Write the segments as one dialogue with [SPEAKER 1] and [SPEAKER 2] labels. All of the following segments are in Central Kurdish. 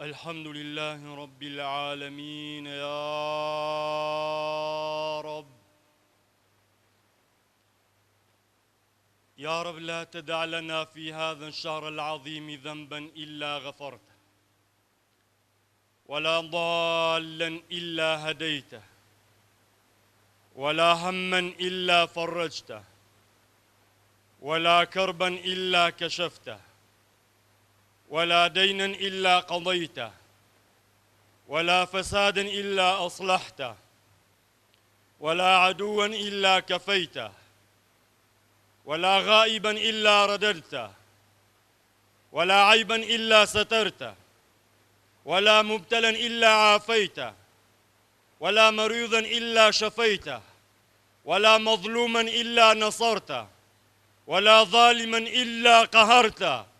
[SPEAKER 1] الحمد لله رب العالمين يا رب. يا رب لا تدع لنا في هذا الشهر العظيم ذنبا إلا غفرته، ولا ضالا إلا هديته، ولا هما إلا فرجته، ولا كربا إلا كشفته، ولا دينا إلا قضيته، ولا فسادا إلا أصلحته، ولا عدوا إلا كفيته، ولا غائبا إلا رددته، ولا عيبا إلا سترته، ولا مبتلا إلا عافيته، ولا مريضا إلا شفيته، ولا مظلوما إلا نصرته، ولا ظالما إلا قهرته،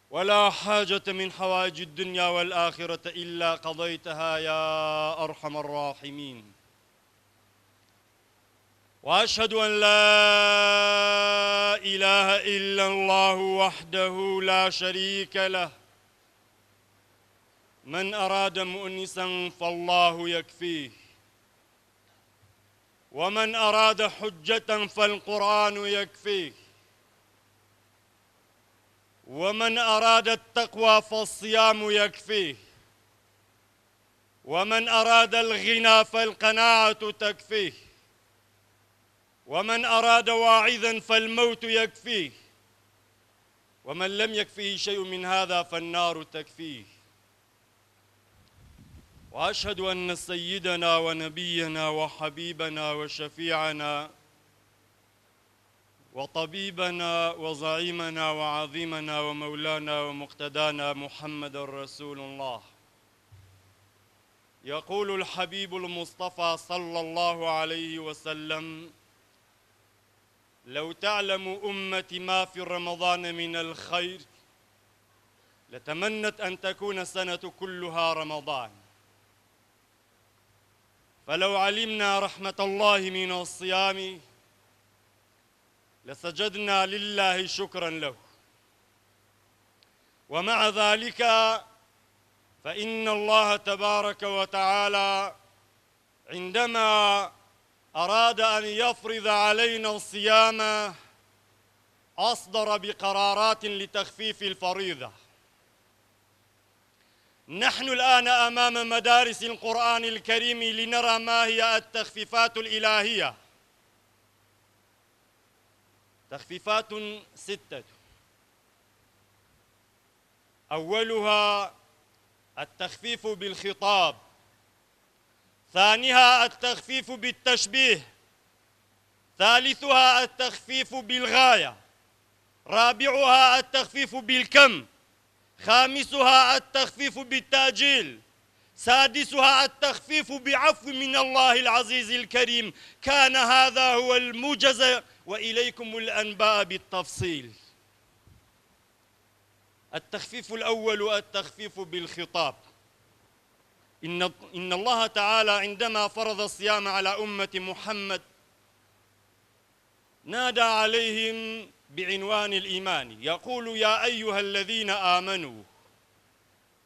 [SPEAKER 1] ولا حاجة من حوائج الدنيا والآخرة إلا قضيتها يا أرحم الراحمين. وأشهد أن لا إله إلا الله وحده لا شريك له. من أراد مؤنسا فالله يكفيه، ومن أراد حجة فالقرآن يكفيه، ومن أراد التقوى فالصيام يكفيه، ومن أراد الغنى فالقناعة تكفيه، ومن أراد واعظا فالموت يكفيه، ومن لم يكفيه شيء من هذا فالنار تكفيه. وأشهد أن سيدنا ونبينا وحبيبنا وشفيعنا وطبيبنا وزعيمنا وعظيمنا ومولانا ومقتدانا محمد رسول الله. يقول الحبيب المصطفى صلى الله عليه وسلم: لو تعلم أمتي ما في رمضان من الخير لتمنت أن تكون السنة كلها رمضان. فلو علمنا رحمة الله من الصيام لسجدنا لله شكرا له. ومع ذلك فإن الله تبارك وتعالى عندما أراد أن يفرض علينا الصيام أصدر بقرارات لتخفيف الفريضة. نحن الآن أمام مدارس القرآن الكريم لنرى ما هي التخفيفات الإلهية. تخفيفات 6: أولها التخفيف بالخطاب، ثانيها التخفيف بالتشبيه، ثالثها التخفيف بالغاية، رابعها التخفيف بالكم، خامسها التخفيف بالتأجيل، سادسها التخفيف بعفو من الله العزيز الكريم. كان هذا هو الموجز، وإليكم الأنباء بالتفصيل. التخفيف الأول التخفيف بالخطاب. إن الله تعالى عندما فرض الصيام على أمة محمد نادى عليهم بعنوان الإيمان، يقول: يا أيها الذين آمنوا،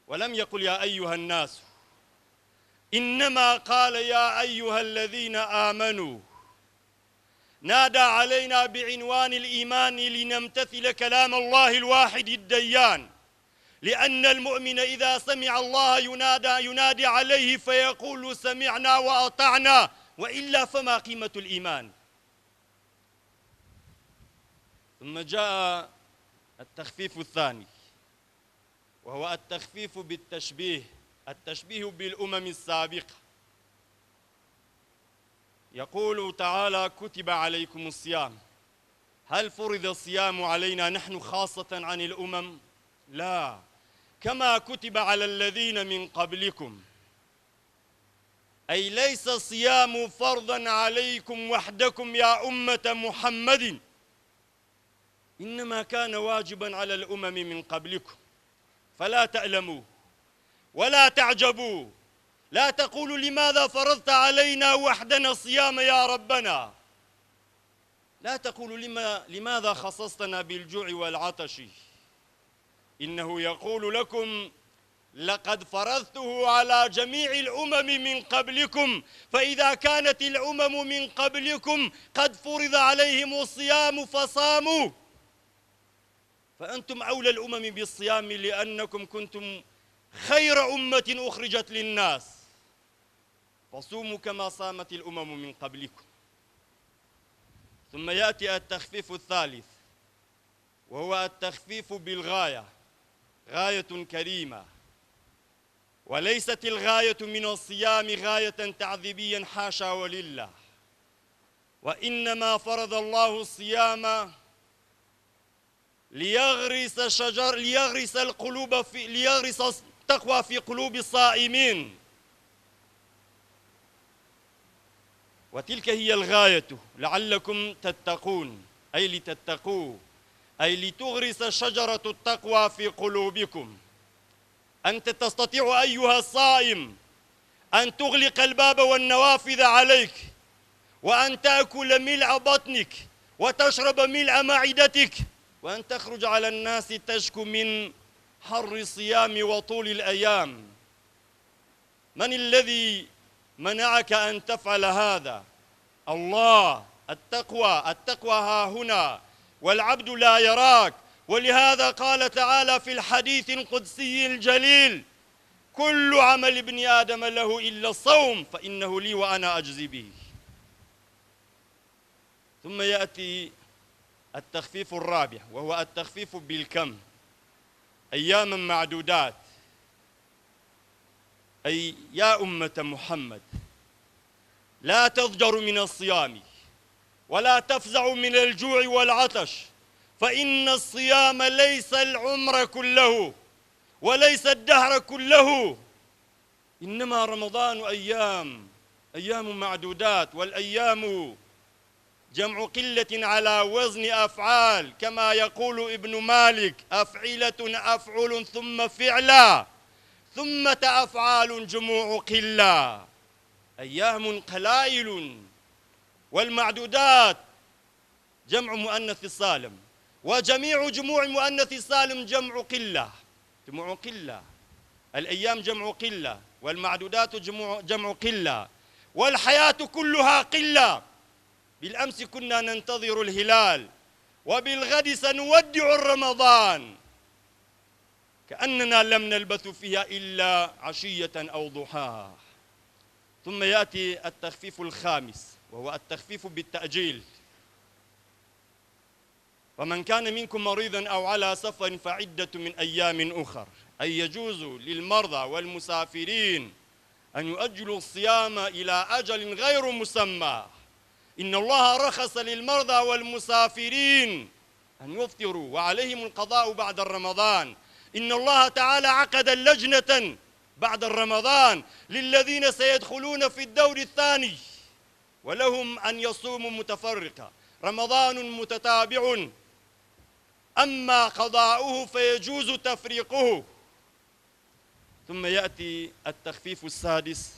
[SPEAKER 1] ولم يقل يا أيها الناس، إنما قال يا أيها الذين آمنوا. نادى علينا بعنوان الإيمان لنمتثل كلام الله الواحد الديان، لأن المؤمن إذا سمع الله ينادي عليه فيقول سمعنا وأطعنا، وإلا فما قيمة الإيمان؟ ثم جاء التخفيف الثاني، وهو التخفيف بالتشبيه، التشبيه بالأمم السابقة. يقول تعالى: كتب عليكم الصيام. هل فرض الصيام علينا نحن خاصة عن الأمم؟ لا، كما كتب على الذين من قبلكم. أي ليس الصيام فرضا عليكم وحدكم يا أمة محمد، إنما كان واجبا على الأمم من قبلكم. فلا تألموا ولا تعجبوا، لا تقولوا لماذا فرضت علينا وحدنا الصيام يا ربنا، لا تقولوا لماذا خصصتنا بالجوع والعطش. إنه يقول لكم: لقد فرضته على جميع الأمم من قبلكم، فإذا كانت الأمم من قبلكم قد فرض عليهم الصيام فصاموا، فأنتم أولى الأمم بالصيام لأنكم كنتم خير أمة أخرجت للناس، فصوموا كما صامت الأمم من قبلكم. ثم يأتي التخفيف الثالث، وهو التخفيف بالغاية، غاية كريمة، وليست الغاية من الصيام غاية تعذيبيا حاشا ولله، وإنما فرض الله الصيام ليغرس التقوى في قلوب الصائمين، وتلك هي الغاية، لعلكم تتقون، أي لتتقوا، أي لتغرس شجرة التقوى في قلوبكم. أنت تستطيع أيها الصائم أن تغلق الباب والنوافذ عليك، وأن تأكل ملء بطنك وتشرب ملء معدتك، وأن تخرج على الناس تشكو من حر الصيام وطول الأيام. من الذي منعك أن تفعل هذا؟ الله. التقوى ها هنا، والعبد لا يراك، ولهذا قال تعالى في الحديث القدسي الجليل: كل عمل ابن آدم له إلا الصوم فإنه لي وأنا أجزي به. ثم يأتي التخفيف الرابع، وهو التخفيف بالكم، أياما معدودات. أي يا أمة محمد، لا تضجروا من الصيام ولا تفزعوا من الجوع والعطش، فإن الصيام ليس العمر كله وليس الدهر كله، إنما رمضان أيام معدودات، والأيام جمع قلة على وزن أفعال، كما يقول ابن مالك: أفعلة أفعل ثم فعلا ثم أفعال جموع قلة. أيام قلائل، والمعدودات جمع مؤنث السالم، وجميع جموع مؤنث السالم جمع قلة. الأيام جمع قلة، والمعدودات جمع قلة، والحياة كلها قلة. بالأمس كنا ننتظر الهلال، وبالغد سنودع رمضان، كأننا لم نلبث فيها إلا عشية أو ضحاها. ثم يأتي التخفيف الخامس، وهو التخفيف بالتأجيل. ومن كان منكم مريضا أو على سفر فعدة من أيام أخر، أي يجوز للمرضى والمسافرين أن يؤجلوا الصيام إلى أجل غير مسمى. إن الله رخص للمرضى والمسافرين أن يفطروا وعليهم القضاء بعد رمضان. إن الله تعالى عقد اللجنة بعد رمضان للذين سيدخلون في الدور الثاني، ولهم أن يصوموا متفرقة، رمضان متتابع، أما قضاؤه فيجوز تفريقه. ثم يأتي التخفيف السادس،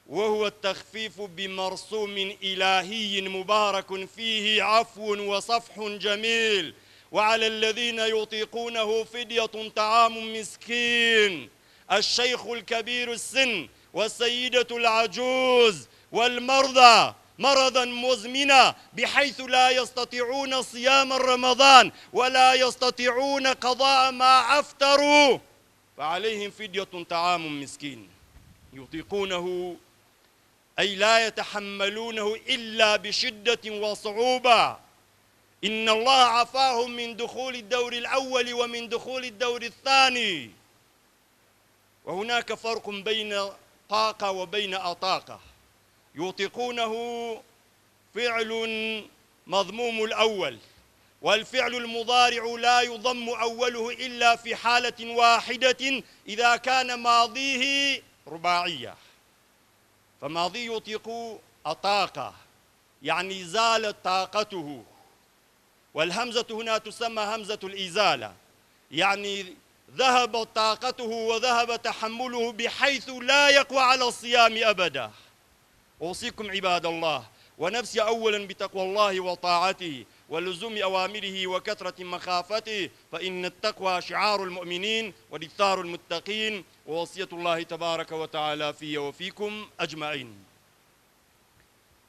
[SPEAKER 1] وهو التخفيف بمرسوم إلهي مبارك فيه عفو وصفح جميل. وعلى الذين يطيقونه فدية طعام مسكين، الشيخ الكبير السن والسيدة العجوز والمرضى مرضا مزمنا بحيث لا يستطيعون صيام رمضان ولا يستطيعون قضاء ما أفطروا، فعليهم فدية طعام مسكين يطيقونه، أي لا يتحملونه إلا بشدة وصعوبة. إن الله عفاهم من دخول الدور الأول ومن دخول الدور الثاني، وهناك فرق بين طاقة وبين أطاقة. يطيقونه فعل مضموم الأول، والفعل المضارع لا يضم أوله إلا في حالة واحدة إذا كان ماضيه رباعية، فماضي يطيق أطاقة يعني زالت طاقته، والهمزة هنا تسمى همزة الإزالة، يعني ذهبت طاقته وذهب تحمله بحيث لا يقوى على الصيام أبدا. أوصيكم عباد الله ونفسي أولا بتقوى الله وطاعته، ولزوم أوامره وكثرة مخافته، فإن التقوى شعار المؤمنين ودثار المتقين، ووصية الله تبارك وتعالى في وفيكم أجمعين.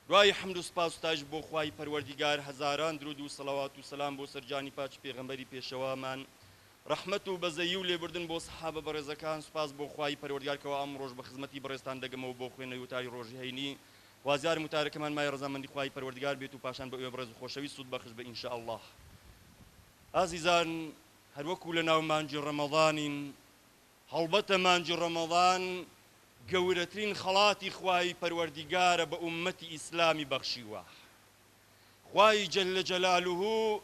[SPEAKER 1] دوای حمد و سپاس و تاج بۆ خوای پەروەردیگار، هەزاران درود و سەڵاوات و سەلام بۆ سەرجانی پاچ پێغەمبەری پێشەوامان، ڕەحمەت و بەزەیی و لێبوردن بۆ سەحابە بەڕێزەکان. سوپاس بۆ خوای پەروەردیگار کەوا ئەم ڕۆژ بە خزمەتی بەڕێزتان دەگەمەوە بۆ خوێنەوەی وتاری ڕۆژی هەینی. وازیارم وتارەکەمان مای ڕەزامەندی خوای پەروەردیگار بێت و پاشان بە ئێوە بەڕێز و خۆشەوی سوود بەخش بە ئینشاء الله. ئازیزان، هەروەکو لە ناو مانجی ڕەمەضانین، هەڵبەتە مانجی ڕەمەضان گەورەترین خەڵاتی خوای پەروەردیگارە بە ئوممەتی ئیسلامی بەخشیوە. خوای جەلە جەلالوه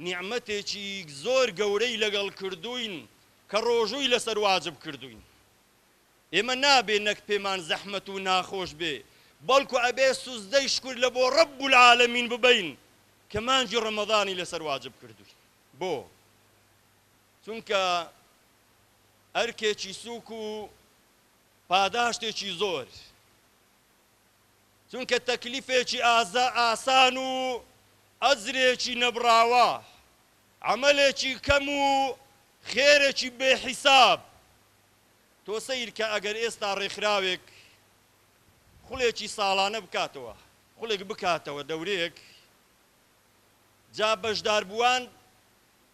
[SPEAKER 1] نیعمەتێکی زۆر گەورەی لەگەڵ کردوین کە ڕۆژووی لەسەر واجب کردوین. ئێمە نابێ نەک پێمان زەحمەت و ناخۆش بێ، بەڵکو ئەبێ سوزدەی شکر لە بۆ ڕەب العالەمین ببین کە مانجی ڕەمەضانی لەسەر واجب کردوین. بۆ چونکە ئەرکێکی سووک و پاداشتێکی زۆر، چونکە تەکلیفێکی ئاسان و ئەجرێکی نەبراوە، عەمەلێکی کەم و خێرێکی بێحیساب. تۆ سەیر کە ئەگەر ئێستا ڕێکخراوێک خوڵێکی ساڵانە بکاتەوە، خوڵێک بکاتەوە دەورەیەک، جا بەشداربووان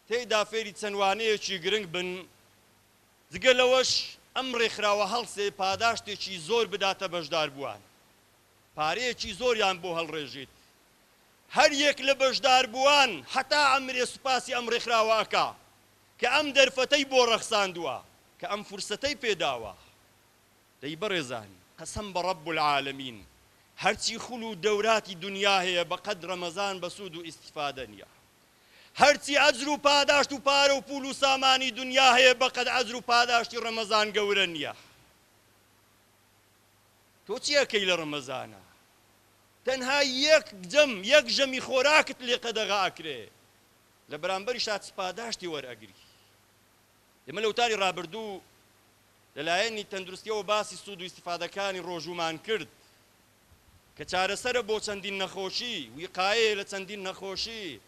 [SPEAKER 1] تێیدا فێری چەندوانەیەکی گرنگ بن، جگە لەوەش ئەم ڕێکخراوە هەڵسێ پاداشتێکی زۆر بداتە بەشداربووان، پارەیەکی زۆریان بۆ هەڵڕێژێت. هەر یەک لە بەشداربووان حتا ئەمرێ سوپاسی ئەم ڕێکخراوە ئەکا کە ئەم دەرفەتەی بۆ ڕەخساندووە، کە ئەم فورسەتەی پێداوە. دەی بەڕێزان، قەسەم بە ڕەب العالەمین، هەرچی خوڵ و دەوراتی دنیا هەیە بەقەد ڕەمەزان بەسوود و ئیستیفادە نییە. هەرچی ئەجر و پاداشت و پارە و پول و سامانی دنیا هەیە بەقەد ئەجر و پاداشتی ڕەمەزان گەورە نییە. تۆ چی ئەکەی لە ڕەمەزانە؟ تەنها یەک ژەمی خۆراکت لێ قەدەغا ئەکرێ، لە بەرامبەری شات پاداشتی وەرئەگری. ئێمە لە وتاری ڕابردوو لەلایەنی تەندروستیەوە باسی سوود و ئیستیفادەکانی ڕۆژوومان کرد کە چارەسەرە بۆ چەندین نەخۆشی، ویقایەیە لە چەندین نەخۆشی،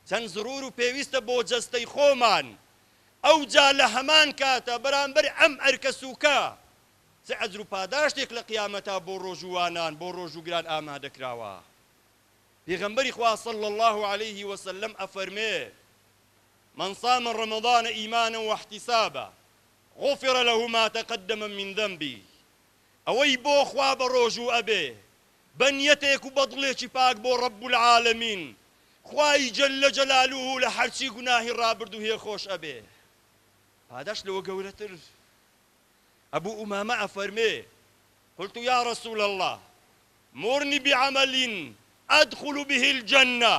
[SPEAKER 1] چەند زڕور و پێویستە بۆ جەستەی خۆمان. ئەو جا لە هەمان کاتە بەرامبەر ئەم ئەرکە سووکە چ ئەجر و پاداشتێک لە قیامەتا بۆ ڕۆژووانان، بۆ ڕۆژووگران ئامادەکراوە. پێغەمبەری خوا صلی الله عليه وسلم ئەفەرمێ: من صام رمضان إيمانا واحتسابا غفر له ما تقدم من ذنبه. ئەوەی بۆ خوا بە ڕۆژوو ئەبێ بەنیەتێک و بەدڵێکی پاک بۆ ڕەب العالەمین، خوای جەلە جەلالوه لە هەرچی گوناهی ڕابردوو هەیە خۆش ئەبێ. پاداش لەوە گەورەتر. ئەبوو ئومامە ئەفەرمێ: قلت يا رسول الله مرني بعمل أدخل به الجنة.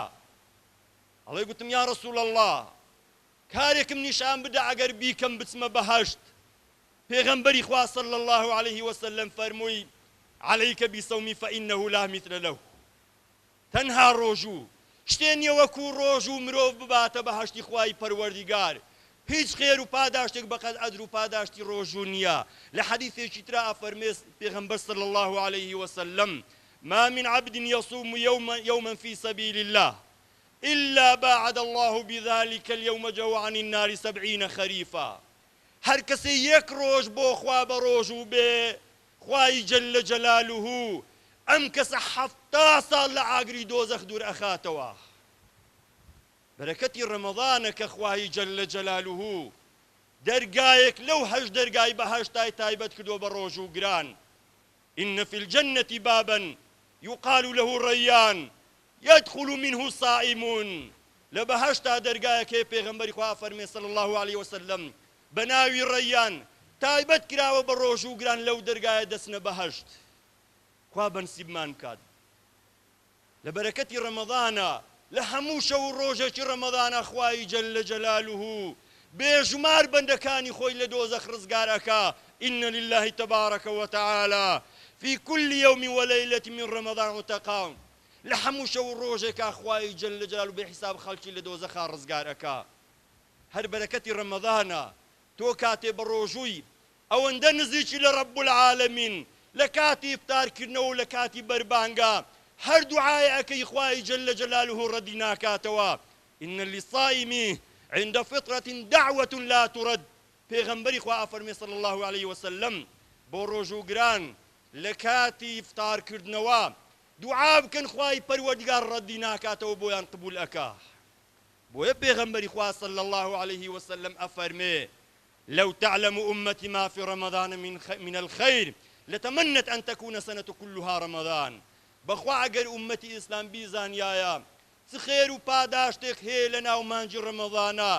[SPEAKER 1] ئەڵێ گوتم یا رسول الله کارێکم نیشان بدە ئەگەر بیکەم بچمە بەهەشت. پێغەمبەری خوا صلی الله عليه وسلم فەرمووی: عليك بصوم فإنه لا مثل له. تەنها ڕۆژوو شتێنیە وەکو ڕۆژوو مرۆڤ بباتە بەهەشتی خوای پەروەردیگار، هیچ خێر و پاداشتێک بەقەد ئەجر و پاداشتی ڕۆژوو نییە. لە حەدیثێکی ترا ئەفەرمێ پێغەمبەر صلی الله عليه وسلم: ما من عبد يصوم يوما في سبيل الله إلا باعد الله بذلك اليوم جوعا عن النار 70 خريفا. هەر کەسێ یەک ڕۆژ بۆ خوا بە ڕۆژوو بێ، خوای جەلە جەلالوه ئەم کەسە 70 ساڵ لە ئاگری دۆزەخ دوور ئەخاتەوە. بەرەکەتی ڕەمەضانە کە خوای جەلە جەلالوه دەرگایەک لەو 8 دەرگای بەهەشتای تایبەت کردووە بە ڕۆژووگران. إن في الجنة بابا يقال له الريان يدخل منه الصائمون. لبهشتا دەرگایەک هەیە پێغەمبەری خوا فەرمێ صلی الله عليه وسلم بەناوی ڕەیان، تایبەت کراوە بە ڕۆژووگران لەو دەرگایە دەچنە بەهەشت. خوا بەنسیبمان کات. لە بەرەکەتی ڕەمەضانە لە هەموو شەو و ڕۆژێکی ڕەمەضانە خوای جەلە جەلالوه بێژمار بەندەکانی خۆی لە دۆزەخ ڕزگار ئەکا. إن لله تبارك وتعالى في كل يوم وليلة من رمضان عتقاء. لە هەموو شەو و ڕۆژێکا خوای جەلە جەلالوه بێحیساب خەڵکی لە دۆزەخا ڕزگار ئەکا. هەر بەرەکەتی ڕەمەضانە تۆ کاتێ بە ڕۆژووی ئەوەندە نزیکی لە ڕەب العالەمین، لە کاتی ئیفتارکردنەوە و لە کاتی بەربانگا هەر دوعای ئەکەی خوای جل جلاله ڕەدی ناکاتەوە. إن للصائم عند فطرة دعوة لا ترد. پێغەمبەری خوا ئەفەرمێ صلی الله عليه وسلم بۆ ڕۆژوگران لە کاتی فتارکردنەوە دوعا بکەن خوای پەروەردگار ڕەدی ناکاتەوە بۆیان قبول ئەکا. بۆیە پێغەمبەری خوا صلی الله عليه وسلم ئەفەرمێ لو تعلم أمتي ما في رمضان من الخير لتمنت أن تكون سنة كلها رمضان. بخوا ئەگەر ئومەتی ئیسلام بیزانیایە چ خێر و پاداشتێک هەیە لە ناو مانجی ڕەمەضانە،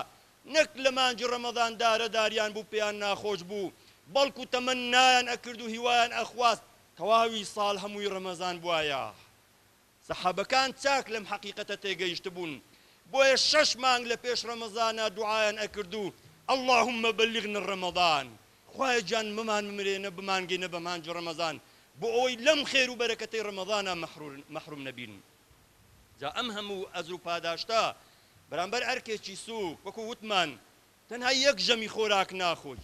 [SPEAKER 1] نەک لە مانجی ڕەمەضان دارەداریان بوو پێیان ناخۆش بوو، بەڵکو تەمەنایان ئەکرد و هیوایان ئەخواست تەواوی ساڵ هەمووی ڕەمەزان بوایە. سەحابەکان چاک لەم حەقیقەتە تێگەیشت بوون، بۆیە 6 مانگ لە پێش ڕەمەزانە دوعایان ئەکرد و اللهم بلغنا الرمضان. خوای جان ممان ممرێنە بمانگەینە بە مانجی ڕەمەزان بۆ ئەوەی لەم خێر و بەرەکەتەی ڕەمەضانە مەحروم نەبین. جا ئەم هەموو ئەزر و پاداشتە بەرامبەر ئەرکێکی سووک وەکو وتمان تەنها یەک ژەمی خۆراک ناخۆی.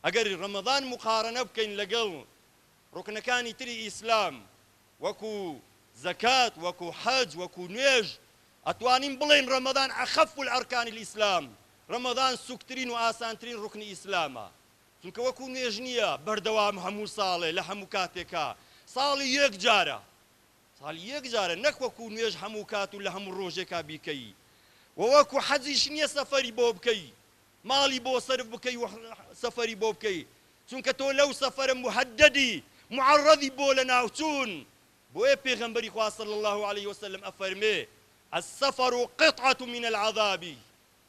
[SPEAKER 1] ئەگەر ڕەمەضان مقارنە بکەین لەگەڵ ڕوکنەکانی تری ئیسلام وەکو زەکات وەکو حەج وەکو نوێژ ئەتوانین بڵێن ڕەمەضان ئەخەف الئەرکان الئیسلام. ڕەمەضان سوکترین و ئاسانترین ڕوکنی ئیسلامە، چونکە وەکو نوێژ نییە بەردەوام هەموو ساڵێ لە هەموو کاتێکە، ساڵی یەک جارە، ساڵی یەک جارە، نەک وەکو نوێژ هەموو کات و لە هەموو ڕۆژێکا بیکەی. وەکو حەجیش نییە سەفەری بۆ بکەی، ماڵی بۆ سەرف بکەی و سەفەری بۆ بکەی، چونکە تۆ لەو سەفەرە مهەدەدی معەڕەدی بۆ لە ناوچوون. بۆیە پێغەمبەری خوا صلی الله عليه وسلم ئەفەرمێ السەفەر قطعة من العذاب.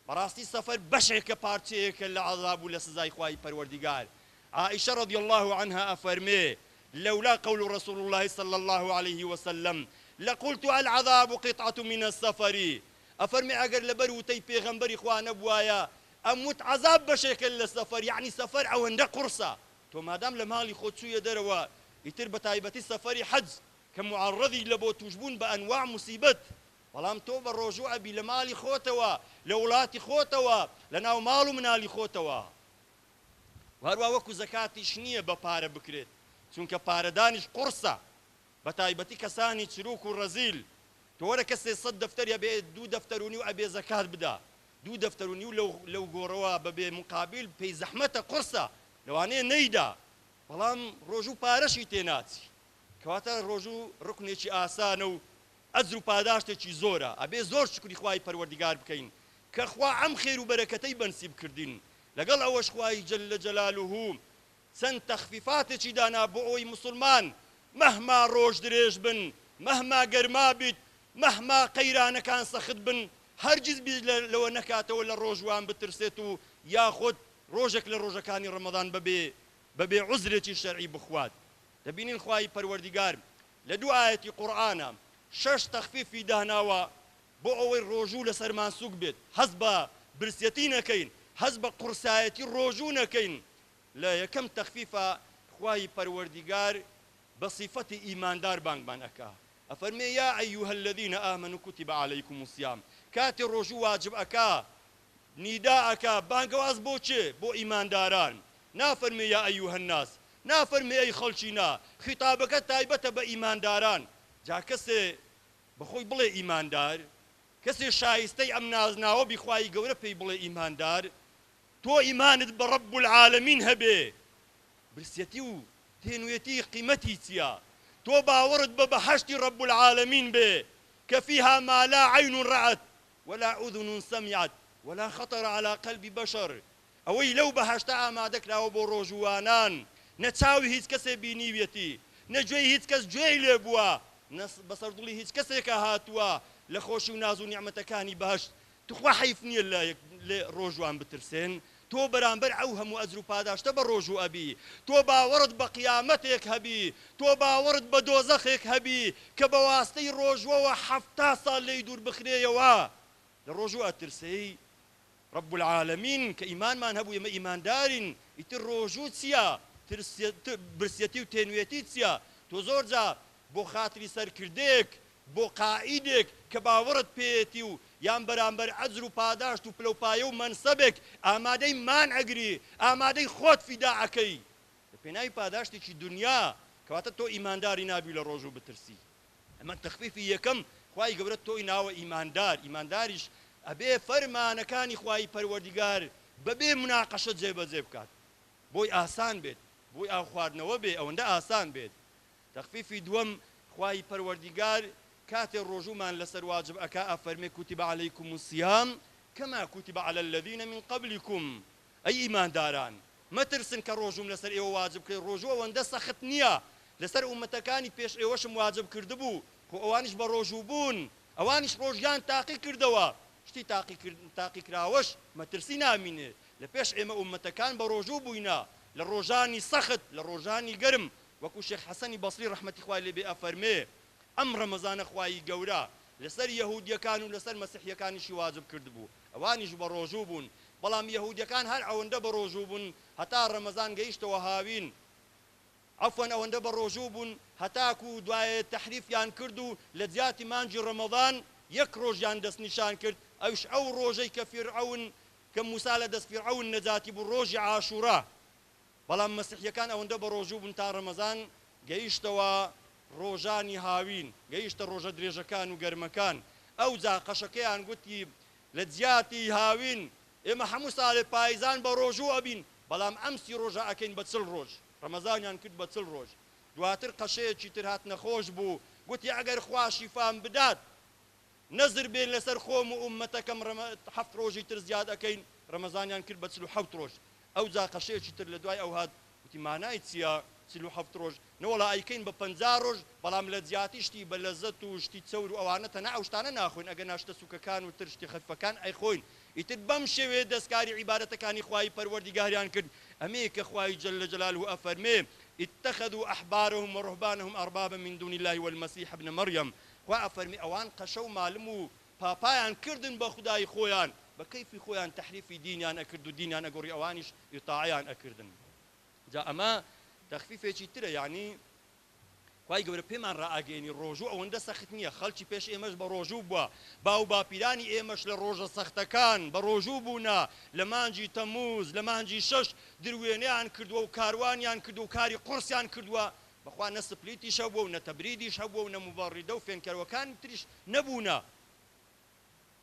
[SPEAKER 1] بەڕاستی سەفەر بەشێکە پارچەیەکە لە عەذاب و لە سزای خوای پەروەردگار. عائشە رضی الله عنها ئەفەرمێ لولا قول رسول الله صلى الله عليه وسلم لقلت العذاب قطعة من السفر. أفرمي أجر لبروتي بيغمبري إخوانا بوايا أموت عذاب بشكل السفر، يعني سفر أو عند قرصة تو ما دام لمالي خود شو يدروا يتر بتايبتي السفر حج كمعرضي لبو تجبون بأنواع مصيبت، ولام تو بالرجوع بي لمالي خوتوا لولاتي خوتوا لنا مالو منالي خوتوا. وهروا وكو زكاتي شنية ببارة بكريت، چونکە پارەدانیش قورسە، بە تایبەتی کەسانی چروک و ڕەزیل. تۆ وەرە کەسێ 100 دەفتەر ئەبێ 2 دەفتەر و نیو ئەبێ زەکات بدا، 2 دەفتەر و نیو لەو گۆڕەوە بەبێ مقابل پێی زەحمەتە قورسە، لەوانەیە نەیدا، بەڵام ڕۆژوو پارەشی تێناچی، کەواتە ڕۆژوو ڕوکنێکی ئاسانە و ئەجر و پاداشتێکی زۆرە، ئەبێ زۆر شکری خوای پەروەردگار بکەین کە خوا ئەم خێر و بەرەکەتەی بەنسیب کردین. لەگەڵ ئەوەش خوای جەل جەلالوه چەند تەخفیفاتێکی دانا بۆ ئەوەی مسلمان مەهما ڕۆژ درێژ بن، مەهما گەرما بیت، مەهما قەیرانەکان سەخت بن، هەرگیز بیر لەوە نەکاتەوە لە ڕۆژوان بترسێت و یاخۆت ڕۆژێک لە ڕۆژەکانی ڕەمەضان بەبێ عوزرێکی شەرعی بخوات. دەبینین خوای پەروەردگار لە 2 ئاەتی قورئانە 6 تەخفیفی داناوە بۆ ئەوەی ڕۆژوو لە سەرمان سووک بێت، هەست بە برسەتی نەکەین، هەست بە قورسایەتی ڕۆژوو نەکەین. لا یەکەم تەخفیفە خوای پەروەردگار بە صیفەتی ئیماندار بانگمان ئەکا، ئەفەرمێ یا ئەیوهە الذین ئامەنوا کوتیبە عەلەیکم الصیام. کاتی ڕۆژوو واجب ئەکا، نیدا ئەکا، بانگەواز بۆ چێ؟ بۆ ئیمانداران. نافەرمێ یا ئەیوهە الناس، نافەرمێ ئەی خەڵکینا، خیتابەکە تایبەتە بە ئیمانداران. جا کەسێ بەخۆی بڵێ ئیماندار، کەسێ شایستەی ئەم نازناوە بیخوای گەورە پێی بڵێ ئیماندار، تۆ ئیمانت بە ڕەب العالەمین هەبێ، برسەتی و تێنوێتی قیمەتی چییە؟ تۆ باوەڕت بە بەهەشتی ڕەب العالەمین بێ کە فیها ما لا عین رأت ولا ئوذن سەمیعت ولا خەطر على قەلبی بەشەر. ئەوەی لەو بەهەشتە ئامادەکراوە بۆ ڕۆژوانان، نەچاوی هیچ کەسێ بینیوێتی، نەگوێی هیچ کەس گوێی لێ بووە، بەسەر دڵی هیچ کەسێکە هاتووە لە خۆشی و ناز و نیعمەتەکانی بەهەشت. تخوا حەیف نییە لە ڕۆژوان بترسێن، تۆ بەرامبەر ئەو هەموو ئەجر و پاداشتە بە ڕۆژوو ئەبی، تۆ باوەڕت بە قیامەتێک هەبی، تۆ باوەڕت بە دۆزەخێک هەبی کە بە واستەی ڕۆژوەوە 70 ساڵ لێی دوور بخرێیەوە. لە ڕۆژوو ئەترسەی ڕەب العالەمین کە ئیمانمان هەبوو ئێمە ئیماندارین، ئیتر ڕۆژوو چییە؟ برسەتی و تێنوێتی چییە؟ تۆ زۆر جا بۆ خاتری سەرکردێک، بۆ قائیدێک کە باوەڕت پێێتی و یان بەرامبەر ئەجر و پاداشت و پلەپایە و مەنسەبێک ئامادەی مان ئەگری، ئامادەی خۆت فیداعەکەی لە پێناوی پاداشتێکی دنیا، کەواتە تۆ ئیمانداری نابی لە ڕۆژوو بترسی. ئەمە تەخفیفی یەکەم خوای گەورە تۆی ناوە ئیماندار ئیمانداریش ئەبێ فەرمانەکانی خوای پەروەردیگار بەبێ مناقەشە جێبەجێ بکات بۆی ئاسان بێت بۆی ئاو خواردنەوە بێ ئەوەندە ئاسان بێت تەخفیفی دووەم خوای پەروەردیگار کاتێ ڕۆژومان لەسەر واجب ئەکا ئەفەرمێ کوتیبە عەلەیکم الصیام کەما کوتیبە عەلە الەذینە من قەبلیکم ئەی ئیمانداران مەترسن کە ڕۆژوم لەسەر ئێوە واجب کرد ڕۆژوە ئەوەندە سەخت نییە لەسەر ئومەتەکانی پێش ئێوەشم واجب کردبوو خۆ ئەوانیش بە ڕۆژوو بوون ئەوانیش ڕۆژیان تاقی کردەوە شتی تاقی کراوەش مەترسی نامینێ لە پێش ئێمە ئومەتەکان بە ڕۆژوو بووینە لە ڕۆژانی سەخت لە ڕۆژانی گەرم وەکو شێخ حەسەنی بەسری ڕەحمەتی خوای لێبێ ئەفەرمێ ئەم ڕەمەزانە خوای گەورە لەسەر یەهودیەکان و لەسەر مەسیحیەکانیشی واجب کردبوو ئەوانیش بە ڕۆژوو بوون بەڵام یەهودیەکان هەر ئەوەندە بە ڕۆژوو بوون هەتا ڕەمەزان گەیشتەوە هاوین عەفوەن ئەوەندە بە ڕۆژوو بوون هەتاکو دوایە تەحریفیان کرد و لە جیاتی مانجی ڕەمەزان یەک ڕۆژیان دەستنیشان کرد ئەوش ئەو ڕۆژەی کە فیرعەون کە موسا لە دەست فیرعەون نەجاتی بوو ڕۆژی عاشوورا بەڵام مەسیحیەکان ئەوەندە بە ڕۆژوو بوون تا ڕەمەزان گەیشتەوە ڕۆژانی هاوین گەیشتە ڕۆژە درێژەکان و گەرمەکان ئەو جا قەشەکەیان گوتی لە جیاتی هاوین ئێمە هەموو ساڵێ پایزان بە ڕۆژوو ئەبین بەڵام ئەمسی ڕۆژە ئەکەین بە 40 ڕۆژ ڕەمەزانیان کرد بە 40 ڕۆژ دواتر قەشەیەکی تر هات نەخۆش بوو گوتی ئەگەر خوا شیفام بدات نەزر بێن لەسەر خۆم و ئومەتەکەم 7 ڕۆژی تر زیاد ئەەکەین ڕەمەزانیان کرد بە 47 ڕۆژ ئەو جا قەشەیەکی تر لە دوای ئەو هات وتی مانای چییە 47 ڕۆژ نەوەڵا ئەیکەین بە 50 ڕۆژ بەڵام لە جیاتی شتی بە لەزەت و شتی چەور و ئەوانە تەنها ئەو شتانە ناخۆین ئەگەر ناشتە سووکەکان و تر شتی خەفەکان ئەیخۆین ئیتر بەم شێوێ دەستکاری عیبادەتەکانی خوای پەروەردیگاریان کرد ئەمەیە کە خوای جەل جەلاله ئەفەرمێ اتخذوا أحبارهم ورهبانهم أربابا من دون الله والمسيح ابن مريم خوا ئەفەرمی ئەوان قەشە و مالم و پاپایان کردن بە خودای خۆیان بە کەیفی خۆیان تەحریفی دینیان ئەکرد و دینیان ئەگۆڕی ئەوانیش ئیطاعیان ئەکردن جا ئەمە تەخفیفێکی ترە یعنی خوای گەورە پێمان ڕائەگەیەنی ڕۆژوو ئەوەندە سەخت نییە خەڵکی پێش ئێمەش بە ڕۆژوو بووە باو باپیرانی ئێمەش لە ڕۆژە سەختەکان بە ڕۆژوو بوونا لە مانجی تەموز لە مانجی شەش دروێنەیان کردووە و کاروانیان کردو و کاری قورسیان کردووە بەخوا نە سپلیتیش هەبووە و نە تەبریدیش هەبووە و نە موبەڕیدە و فێنکەرەوەکان تریش نەبوونا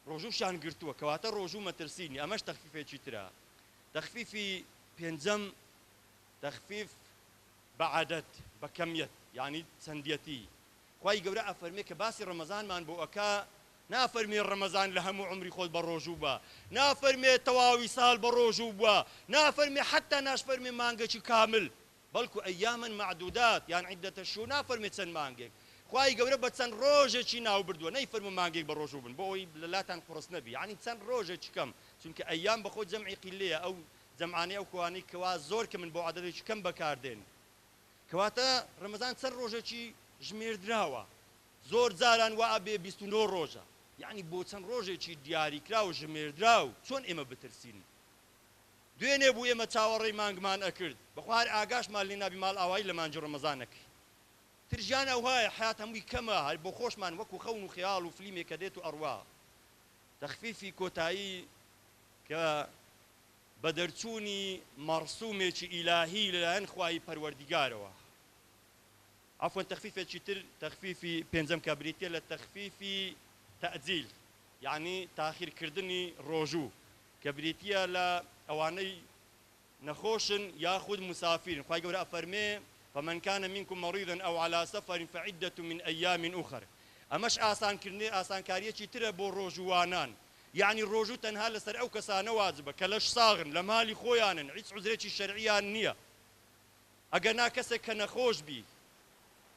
[SPEAKER 1] ڕۆژووشیان گرتووە کەواتە ڕۆژوو مەترسینی ئەمەش تەخفیفێکی ترە تەخفیفی پێنجەم تەخفیف بەعادەت بە کەمیەت یعنی چەندیەتی خوای گەورە ئەفەرمێ کە باسی ڕەمەزانمان بۆ ئەکا نافەرمێ ڕەمەزان لە هەموو عمری خۆت بە ڕۆژوو بە نافەرمێ تەواوی ساڵ بە ڕۆژوو بووە نافەرمێ حتا ناشفەرمێ مانگەکی کامل بەڵکو ئەیامن معدودات یان عیدەتە شهور نافەرمێ چەند مانگێک خوای گەورە بە چەند ڕۆژێکی ناو بردووە نەیفەرمێ مانگێک بە ڕۆژوو بن بۆ ئەوی لەلاتان قورس نەبی یعنی چەند ڕۆژێکی کەم چونکە ئەیام بەخۆ جەمعی قیلەیە ئەو جەمعانەی ئەو کوانەی کەوا زۆر کە من بۆ عەدەدێکی کەم بەکاردێن کەواتە ڕەمەزان چەند ڕۆژێکی ژمێردراوە زۆر جاران وا ئەبێ 29 ڕۆژە یعنی بۆ چەند ڕۆژێکی دیاریکرا و ژمێردراو چۆن ئێمە بترسین دوێنێ بوو ئێمە چاوەڕێی مانگمان ئەکرد بەخوا هەر ئاگاشمان لێ نابی ماڵ ئاوایی لە مانجی ڕەمەزان نەکەی تر ژیان ئەو هەیە حیات هەمووی کەمە هەر بۆ خۆشمان وەکو خەون و خیاڵ و فلیمێکە دێت و ئەڕوا تەخفیفی کۆتایی کە بە دەرچوونی مەڕسوومێکی ئیلاهی لەلایەن خوای پەروەردیگارەوە عفوا تەخفیفێکی تر تەخفیفی پێنجەم کە بریتیە لە تەخفیفی تەعجیل یعنی تاخیرکردنی ڕۆژوو کە بریتیە لە ئەوانەی نەخۆشن یاخود مسافرن خوای گەورە ئەفەرمێ فمن كان منكم مريضا أو على سفر فعدة من أيام أخر ئەمەش ئاسانکاریەکی ترە بۆ ڕۆژوانان یعنی ڕۆژوو تەنها لەسەر ئەو کەسانە واجبە کە لەش ساغن لە مالی خۆیانن هیچ عوزرێکی شەرعیان نییە ئەگەر نا کەسێک کە نەخۆش بی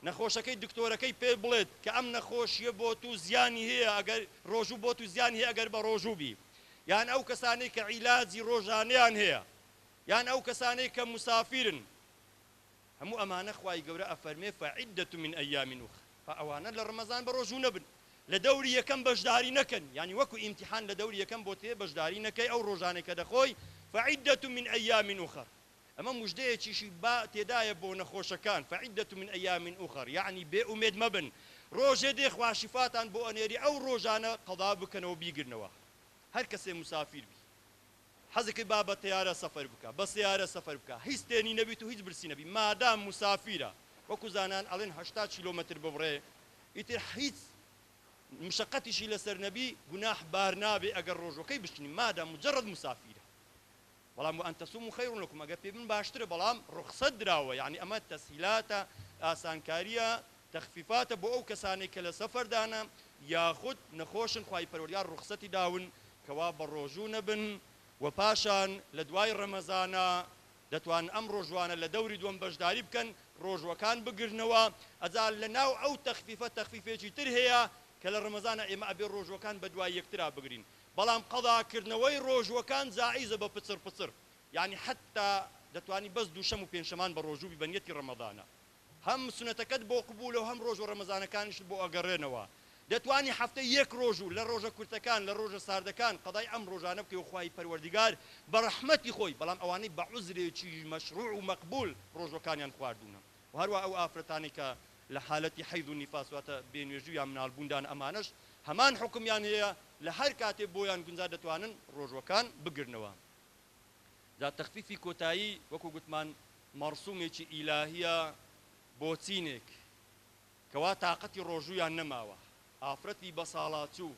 [SPEAKER 1] نەخۆشەکەی دکتۆرەکەی پێ بڵێت کە ئەم نەخۆشیە بۆ تو زیانی هەیە ئەگەر ڕۆژوو بۆ تو زیانی هەیە ئەگەر بە ڕۆژوو بی یان ئەو کەسانەی کە عیلاجی ڕۆژانەیان هەیە یان ئەو کەسانەی کە مسافرن هەموو ئەمانە خوای گەورە ئەفەرمێ فعدة من أيام أخر ئەوانە لە ڕەمەزان بە ڕۆژوو نەبن لە دەوری یەکەم بەشداری نەکەن یعنی وەکو ئیمتیحان لە دەوری یەکەم بۆ تێ بەشداری نەکەی ئەو ڕۆژانەی کە دەخۆی فعدة من أيام أخر ئەمە موژدەیەکیشی با تێدایە بۆ نەخۆشەکان فعدة من أيام أخر یعنی بێ ئومێد مەبن ڕۆژێ دێ خوا شیفاتان بۆ ئەنێری ئەو ڕۆژانە قەضا بکەنەوە بیگرنەوە هەر کەسێ مسافر بی حەزەکەی با بە تەیارە سەفەر بکە بە سیارە سەفەر بکە هیچ تێنی نەبیت و هیچ برسی نەبی مادام مسافرە وەکو زانان ئەڵێن 80 کیلۆمەتر ببڕێ ئیتر هیچ مشقەتیشی لەسەر نەبی گوناح بار نابێ ئەگەر ڕۆژەکەی بشتنی مادام مجرد مسافیرە بەڵام وأن تصوموا خير لكم ئەگەر پێ بن باشترە بەڵام ڕوخسەت درراوە یعنی ئەمە تەسهیلاتە ئاسانکاریە تەخفیفاتە بۆ ئەو کەسانێک کە لە سەفەردانە یاخود نەخۆشن خوای پەروەردگار ڕوخسەتی داون کەوا بە ڕۆژوو نەبن و پاشان لە دوای ڕەمەزانە دەتوان ئەم ڕۆژوانە لە دەوری دووەم بەشداری بکەن ڕۆژوەکان بگرنەوە ئەجا لە ناو ئەو تەخفیفە تەخفیفێکی تر هەیە کە لە ڕەمەزانە ئێمە ئەبێ ڕۆژوەکان بە دوای یەکترا بگرین بەڵام قەضاکردنەوەی ڕۆژوەکان جائیزە بە پچر پچر یعنی حتا دەتوانی بەس دووشەم و پێنجشەمان بە ڕۆژوو بنیەتی ڕەمەزانە هەم سونەتەکەت بۆ قبولە و هەم ڕۆژ و ڕەمەزانەکانیشت بۆ ئەگەڕێنەوە دەتوانی هەفتە یەک ڕۆژوو لە ڕۆژە کورتەکان لە ڕۆژە ساردەکان قەضای ئەم ڕۆژانە بکەی و خوای پەروەردگار بە ڕەحمەتی خۆی بەڵام ئەوانەی بە عوزرێکی مەشروع و مەقبول ڕۆژەکانیان خواردوونە و هەروە ئەو ئافرەتانی کە لە حالەتی حەیض و نیفاس واتە بێنوێژی یان مناڵبووندان ئەمانەش هەمان حکمیان هەیە لە هەر کاتێ بۆیان گونجا دەتوانن ڕۆژوەکان بگرنەوە دا تەخفیفی کۆتایی وەکو گوتمان مەڕسوومێکی ئیلاهیە بۆ چینێک کەوا تااقەتی ڕۆژوویان نەماوە ئافرەتی بەساڵاتوو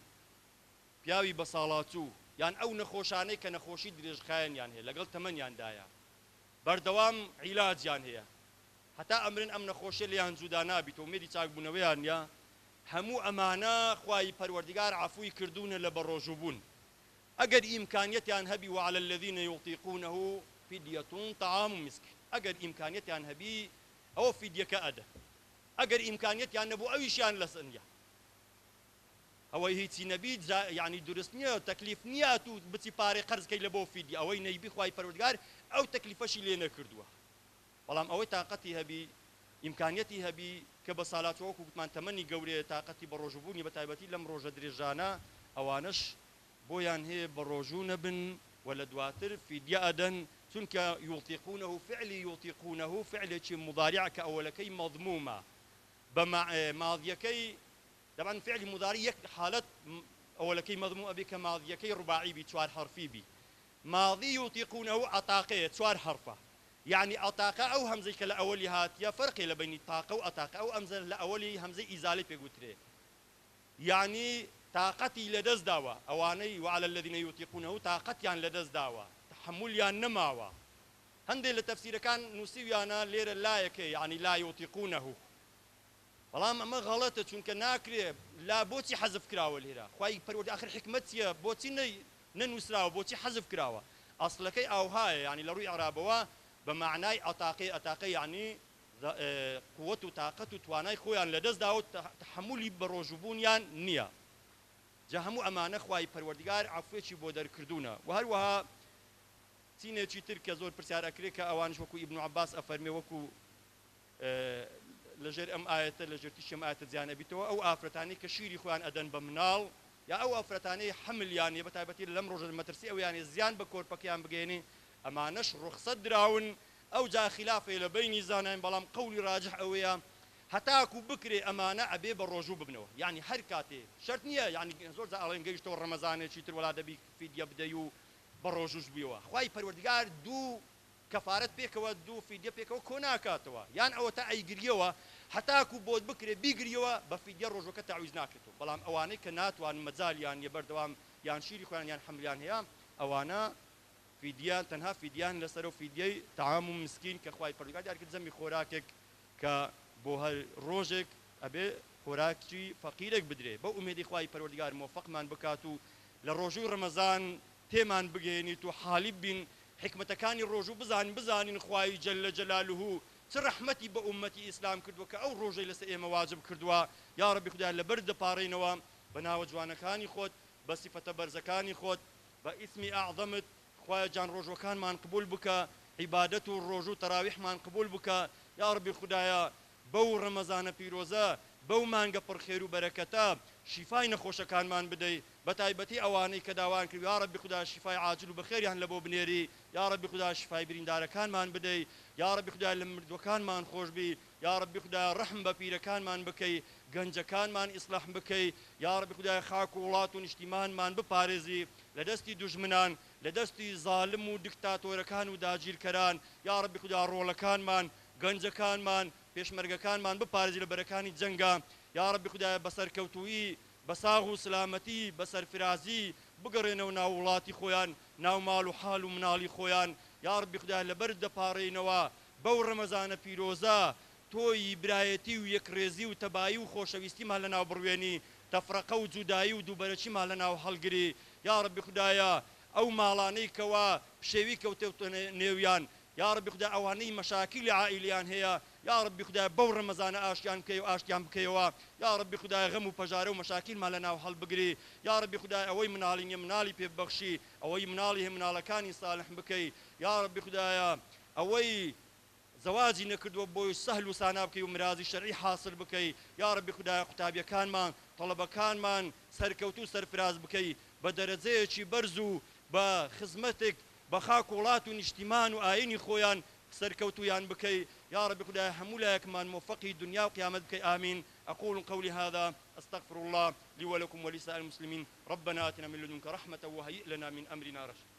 [SPEAKER 1] پیاوی بەساڵاتوو یان ئەو نەخۆشانەی کە نەخۆشی درێژخایەنیان هەیە لەگەڵ تەمەنیاندایە بەردەوام عیلاجیان هەیە هەتا ئەمرن ئەم نەخۆشیە لێیان جودا نابیتەوە مێری چاکبوونەوەیان یا هەموو ئەمانە خوای پەروەردگار عەفوی کردوونە لە بەڕۆژووبوون ئەگەر ئیمکانیەتیان هەبی وعلى الذين يطيقونه فدية طعام مسكين ئەگەر ئیمکانیەتیان هەبی ئەوە فیدیەکە ئەدە ئەگەر ئیمکانیەتیان نەبوو ئەویشیان لەسەنیە ئەوەی هیچی نەبی یعنی درست نییە تەکلیف نییە تو بچی پارەی قەرزکەی لە بۆ فیدی ئەوەی نەیبی خوای پەروەردگار ئەو تەکلیفەشی لێ نەکردووە بەڵام ئەوەی تااقەتی هەبی ئیمکانیەتی هەبی کە بە ساڵات وەکو گوتمان تەمەنی گەورەیە تااقەتی بە ڕۆژوبوونی بە تایبەتی لەم ڕۆژە درێژانە ئەوانش بۆیان هەیە بە ڕۆژوو نەبن و لە دواتر فیدیە ئەدەن چونکە یوتیقونه فعلی یوتیقونه فعلێکی مضارع کە ئەوەلەکەی مەضمومە بە ماضیەکەی دەبان فعلی مضارع یەک حالەت ئەوەلەکەی مەضموم ئەبێ کە ماضیەکەی ڕوباعی بی چوار حرفی بی ماضی یوتیقونه ئەتاقەیە چوار حرفە يعني ئەتاقە ئەو هەمزەی کە لە ئەوەلی هاتیە فەرقی لە بینی تاقە و ئەتاقە ئەو ئەمزە لە ئەوەلی هەمزەی ئیزالی پێگوترێ يعني تااقەتی لەدەست داوە ئەوانەی وعلى الذين يطيقونه تااقەتیان لەدەست داوە تحملیان نەماوە هەندێک لە تەفسیرەکان نووسیویانە لێرە لایەکە يعني لا يطيقونه بەڵام ئەمە غەڵەتە چونکە ناکرێ لا بۆچی حەزف کراوە لێرە خوای پەروەردگار آخر حکمت چییە بۆچی نەنووسراوە بۆچی حەزف کراوە ئەسڵەکەی ئاوهایە يعني لە ڕووی عەرابەوە بە معنای ئەتاقە يعني قووەت و تااقەت و توانای خۆیان لەدەست داوە تحملی بە ڕۆژوبوونیان نییە جا هەموو ئەمانە خوای پەروەردگار عەفوێکی بۆ دەرکردوونە و هەروەها چینێکی تر کە زۆر پرسیار ئەکرێت کە ئەوانش وەکو ئیبن عەباس ئەفەرمێ وەکو لەژێر ئەم ئاەتە لە ژێرتیشی ئەم ئاەتە جیانە بیتەوە ئەو ئافرەتانەی کە شیری خۆیان ئەدەن بە مناڵ یا ئەو ئافرەتانەی حملیان هەیە بە تایبەتی لەم ڕۆژە مەترسی ئەویانێ زیان بە کۆرپەکەیان بگەێنێ ئەمانەش ڕوخسەت دراون ئەو جا خلافێ لە بینی زانایان بەڵام قەولی ڕاجح ئەوەیە هەتاکو بکرێ ئەمانە ئەبێ بە ڕۆژوو ببنەوە یعنی هەر کاتێ شەرت نییە یعنی زۆر جا ئەڵێن گەیشتەوە ڕەمەزانێکی تر وەڵا دەبی فیدیە بدەی و بە ڕۆژوش بیەوە خوای پەروەردگار دوو کەفارەت پێکەوە دوو فیدیە پێکەوە کۆ ناکاتەوە یان ئەوە تا ئەیگریەوە هەتاکو بۆت بکرێ بیگریەوە بە فیدیە ڕۆژەکە تاویز ناکرێتەوە بەڵام ئەوانەی کە ناتوان مەجالیان یە بەردەوام یان شیری خۆیان یان حملیان هەیە ئەوانە فیدیان تەنها فیدیان لەسەر و فیدیەی تەعام و مسکین کە خوای پەروەردگار دیار کرد زەمی خۆراکێک کە بۆ هەر ڕۆژێک ئەبێ خۆراکی فەقیرێک بدرێ بە ئومێدی خوای پەروەردگار مۆفەقمان بکات و لە ڕۆژووی ڕەمەزان تێمان بگەێنیت و حالیب بین حکمەتەکانی ڕۆژوو بزانین خوای جەلە جەلالوه چ ڕەحمەتی بە ئومەتی ئیسلام کردووە کە ئەو ڕۆژەی لەسەر ئێمە واجب کردووە یا ڕەبی خودای لەبەر دەپاڕێنەوە بە ناوە جوانەکانی خۆت بە سیفەتە بەرزەکانی خۆت بە ئیسمی ئەعظەمت خوایە جان ڕۆژوەکانمان قبول بکە عیبادەت و ڕۆژوو تەراویحمان قبول بکە یا ڕەبی خودایە بەو ڕەمەزانە پیرۆزە بەو مانگە پڕخێر و بەرەکەتە شیفای نەخۆشەکانمان بدەیت بە تایبەتی ئەوانەی کە داوان کرد یا ڕەبی خودای شیفای عاجل و بەخێریان لە بۆ بنێری یا ڕەبی خودای شیفای بریندارەکانمان بدەیت یا ڕەبی خودای لە مردوەکانمان خۆش بی یا ڕەبی خودای ڕەحم بە پیرەکانمان بکەی گەنجەکانمان ئیسلاح بکەی یا ڕەبی خودای خاک و وڵات و نیشتیمانمان بپارێزی لە دەستی دوژمنان لە دەستی زاڵم و دیکتاتۆرەکان و داگیرکەران یا ڕەبی خودای ڕۆڵەکانمان گەنجەکانمان پێشمەرگەکانمان بپارێزی لە بەرەکانی جەنگە یا ربی خدایە بەسەرکەوتووی بە ساغ و سلامەتی بەسەرفرازی بگەڕێنەوە ناو وڵاتی خۆیان ناو ماڵ و حاڵ و مناڵی خۆیان یا ربی خدایە لەبەر دەپاڕێنەوە بەو ڕەمەزانە پیرۆزە تۆی برایەتی و یەکڕێزی و تەبایی و خۆشەویستیمان لەناو بڕوێنی تەفرەقە و جودایی و دووبەرەچیمان لەناو هەڵگری یا ربی خدایە ئەو ماڵانەی کەوا شێوی کەوتێتە نێویان یا ربی خدای ئەوانەی مەشاکیلی عائیلیان هەیە یا ربی خدای بەو ڕەمەزانە ئاشتیان بکەی و ئاشتیان بکەیەوە یا ربی خدای غەم و پەژارە و مەشاکیلمان لەناو هەڵبگری یا ربی خدای ئەوەی مناڵی نییە مناڵی پێبەخشی ئەوەی مناڵی هەیە مناڵەکانی ساڵح بکەی یا ربی خدایە ئەوەی زەواجی نەکردووە بۆی سەهل و سانا بکەی و مرازی شەرعی حاصل بکەی یا ربی خدایە قوتابیەکانمان تەڵەبەکانمان سەرکەوتو و سەرفراز بکەی بە دەرەجەیەکی بەرز و بە خزمەتێک بە خاک وڵات و نیشتیمان و ئاینی خۆیان سەرکەوتویان بکەی یا ربی خدایە هەموو لایەکمان موفقی دنیا و قیامەت بکەی ئامین أقول قولي هذا أستغفر الله لي ولكم ولسائر المسلمين ربنا آتنا من لدنك رحمة وهيئ لنا من أمرنا رشدا